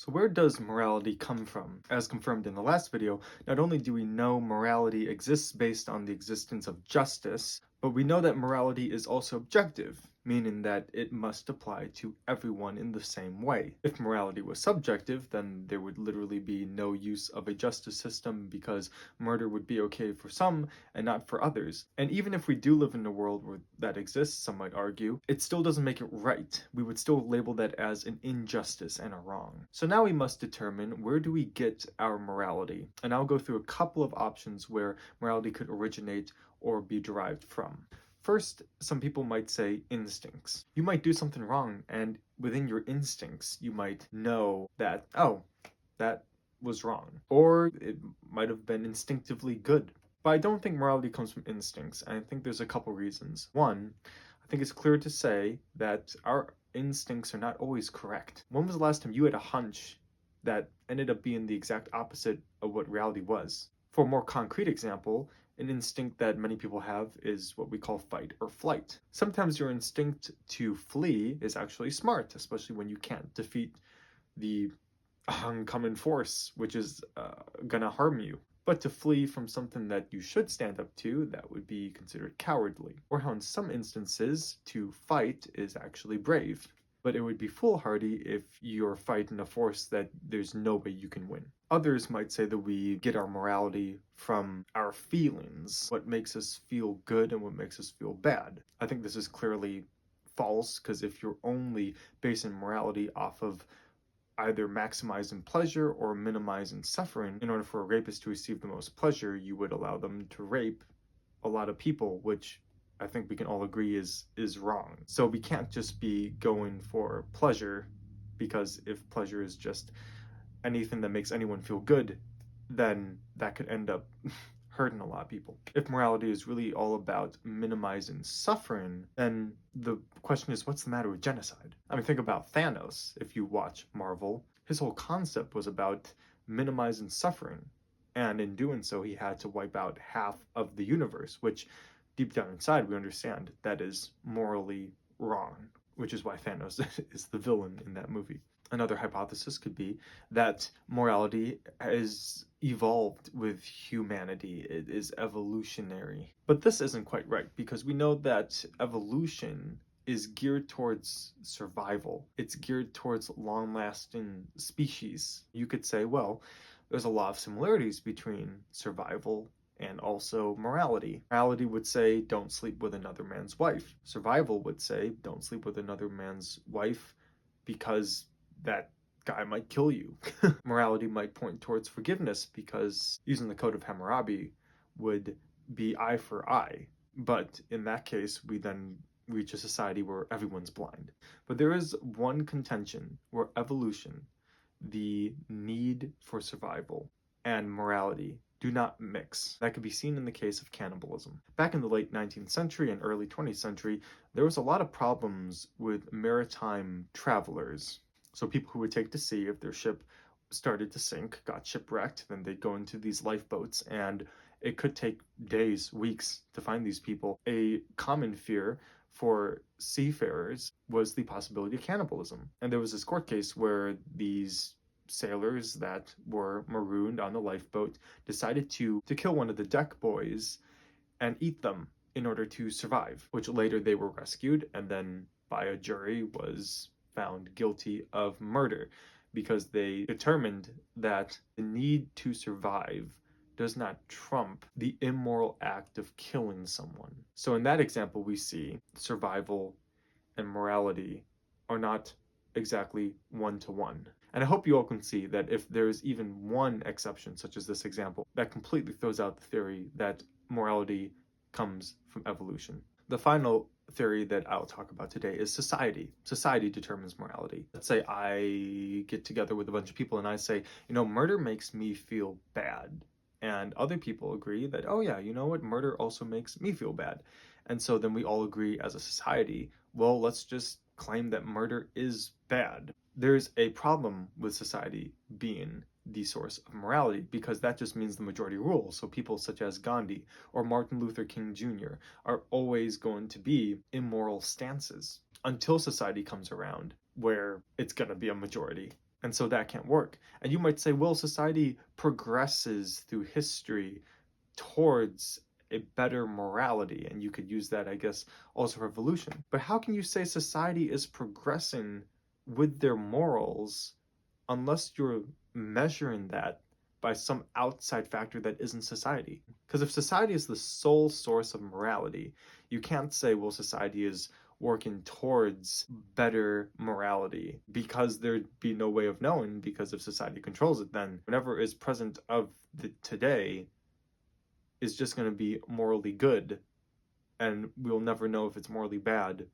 So where does morality come from? As confirmed in the last video, not only do we know morality exists based on the existence of justice, but we know that morality is also objective, meaning that it must apply to everyone in the same way. If morality was subjective, then there would literally be no use of a justice system because murder would be okay for some and not for others. And even if we do live in a world where that exists, some might argue, it still doesn't make it right. We would still label that as an injustice and a wrong. So now we must determine, where do we get our morality? And I'll go through a couple of options where morality could originate or be derived from. First, some people might say instincts. You might do something wrong, and within your instincts, you might know that, oh, that was wrong. Or it might have been instinctively good. But I don't think morality comes from instincts, and I think there's a couple reasons. One, I think it's clear to say that our instincts are not always correct. When was the last time you had a hunch that ended up being the exact opposite of what reality was? For a more concrete example, an instinct that many people have is what we call fight or flight. Sometimes your instinct to flee is actually smart, especially when you can't defeat the oncoming force, which is gonna harm you. But to flee from something that you should stand up to, that would be considered cowardly. Or how in some instances, to fight is actually brave. But it would be foolhardy if you're fighting a force that there's no way you can win. Others might say that we get our morality from our feelings, what makes us feel good and what makes us feel bad. I think this is clearly false, because if you're only basing morality off of either maximizing pleasure or minimizing suffering, in order for a rapist to receive the most pleasure, you would allow them to rape a lot of people, which I think we can all agree is wrong. So we can't just be going for pleasure, because if pleasure is just anything that makes anyone feel good, then that could end up hurting a lot of people. If morality is really all about minimizing suffering, then the question is, what's the matter with genocide? I mean, think about Thanos. If you watch Marvel, his whole concept was about minimizing suffering. And in doing so, he had to wipe out half of the universe, which deep down inside, we understand that is morally wrong, which is why Thanos is the villain in that movie. Another hypothesis could be that morality has evolved with humanity. It is evolutionary. But this isn't quite right, because we know that evolution is geared towards survival. It's geared towards long-lasting species. You could say, well, there's a lot of similarities between survival and also morality. Morality would say, don't sleep with another man's wife. Survival would say, don't sleep with another man's wife because that guy might kill you. Morality might point towards forgiveness, because using the code of Hammurabi would be eye for eye. But in that case, we then reach a society where everyone's blind. But there is one contention where evolution, the need for survival, and morality do not mix. That could be seen in the case of cannibalism. Back in the late 19th century and early 20th century, there was a lot of problems with maritime travelers. So people who would take to sea, if their ship started to sink, got shipwrecked, then they'd go into these lifeboats, and it could take days, weeks to find these people. A common fear for seafarers was the possibility of cannibalism. And there was this court case where these sailors that were marooned on the lifeboat decided to kill one of the deck boys and eat them in order to survive, which later they were rescued and then by a jury was found guilty of murder, because they determined that the need to survive does not trump the immoral act of killing someone. So in that example, we see survival and morality are not exactly one-to-one. And I hope you all can see that if there's even one exception, such as this example, that completely throws out the theory that morality comes from evolution. The final theory that I'll talk about today is society. Society determines morality. Let's say I get together with a bunch of people and I say, murder makes me feel bad. And other people agree that, oh yeah, you know what, murder also makes me feel bad. And so then we all agree as a society, well, let's just claim that murder is bad. There's a problem with society being the source of morality, because that just means the majority rules. So people such as Gandhi or Martin Luther King Jr. are always going to be immoral stances until society comes around where it's going to be a majority. And so that can't work. And you might say, well, society progresses through history towards a better morality, and you could use that, I guess, also for evolution. But how can you say society is progressing with their morals unless you're measuring that by some outside factor that isn't society? Because if society is the sole source of morality, you can't say, well, society is working towards better morality, because there'd be no way of knowing, because if society controls it, then whatever is present of the today is just going to be morally good, and we'll never know if it's morally bad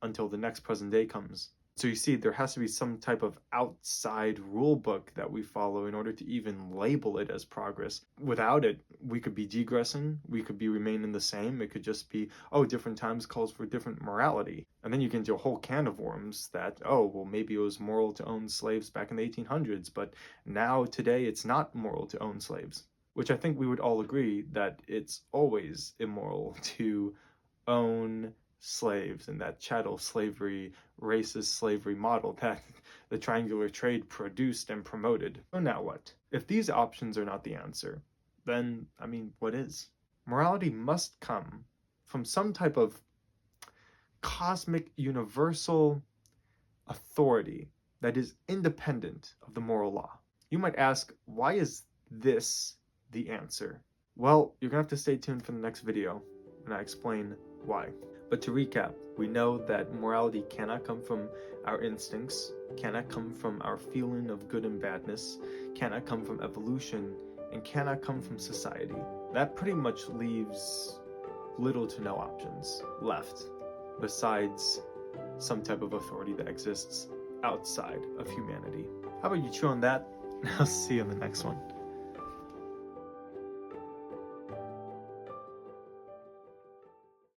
until the next present day comes. So you see, there has to be some type of outside rule book that we follow in order to even label it as progress. Without it, we could be degressing, we could be remaining the same. It could just be, oh, different times calls for different morality. And then you get into a whole can of worms that, oh, well, maybe it was moral to own slaves back in the 1800s, but now today it's not moral to own slaves. Which I think we would all agree that it's always immoral to own slaves, and that chattel slavery, racist slavery model that the triangular trade produced and promoted. So now what? If these options are not the answer, then, I mean, what is? Morality must come from some type of cosmic, universal authority that is independent of the moral law. You might ask, why is this the answer? Well, you're gonna have to stay tuned for the next video when I explain why. But to recap, we know that morality cannot come from our instincts, cannot come from our feeling of good and badness, cannot come from evolution, and cannot come from society. That pretty much leaves little to no options left besides some type of authority that exists outside of humanity. How about you chew on that? I'll see you in the next one.